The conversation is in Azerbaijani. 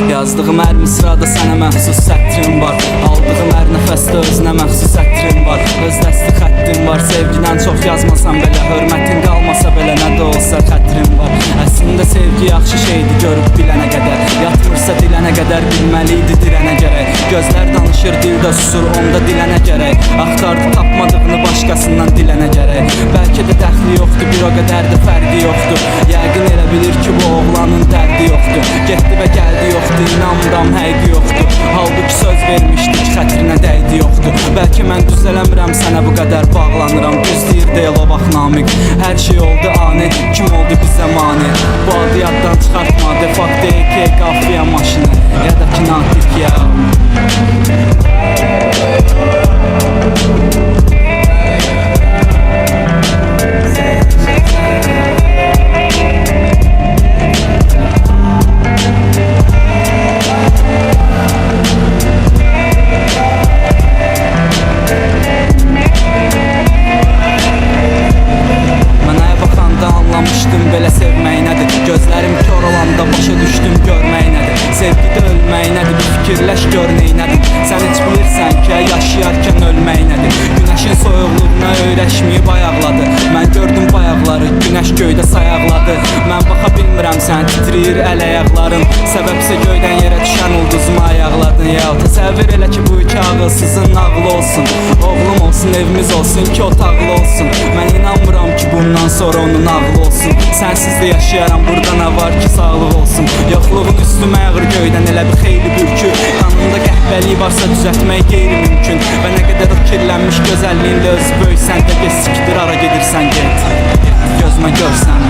Yazdığım hər misrada sənə məxsus sətrim var. Aldığım hər nəfəsdə özünə məxsus ətrim var. Öz dəsti xəttim var. Sevgidən çox yazmasam belə, hörmətin qalmasa belə, nə də olsa xətrim var. Əslində sevgi yaxşı şeydir, görüb bilənə qədər. Yatmırsa dilənə qədər, bilməliydi dirənə gərək. Gözlər danışır, dildə susur, onda dilənə gərək. Axtardı tapmadığını başqasından dilənə gərək. Bəlkə də dəxli yoxdur, bir o qədər də fərqi yoxdur. Yəqin elə bilir ki, bu oğlanın dərdi yoxdur. Getdi və gəldi yoxdur, inanmıram həqiqi yoxdur. Halbuki söz vermişdik, xətrinə dəydi yoxdur. Bəlkə mən düzələmirəm, sənə bu qədər bağlanıram. Düz deyir deyil o vaxt Namiq. Hər şey oldu ani, kim oldu bizə mani? Bu adı yaddan çıxartma, defakto EK qafiyə maşını. Ya da ki natik ya. Belə sevmək nədir? Gözlərim kör olanda başa düşdüm görmək nədir? Sevgidə ölmək nədir? Bir fikirləş gör neynədir? Sən heç bilirsən ki, yaşayarkən ölmək nədir? Günəşin soyuqluğuna öyrəşməyib ayaqladı. Mən gördüm bayaqları, günəş göydə sayaqladı. Mən baxa bilmirəm, sən titriyir əl ayaqların. Səbəbsə göydən yerə düşən ulduzuma ayaqladın. Ya təsəvvür elə ki, bu iki ağılsızın nağılı olsun. Oğlum olsun, evimiz olsun ki, otaqlı olsun. Mən inanmıram ki, bundan sonra onun ağlı olsun. Sənsiz də yaşayaram, burada nə var ki, sağlıq olsun. Yoxluğun üstümə yağır göydən elə bir xeyli bürkü. Qanında qəhbəlik varsa düzəltmək qeyri-mümkün. Və nə qədər o kirlənmiş gözəlliğinlə öz böysən də, get sikdir, hara gedirsən get. Gözümə görsən.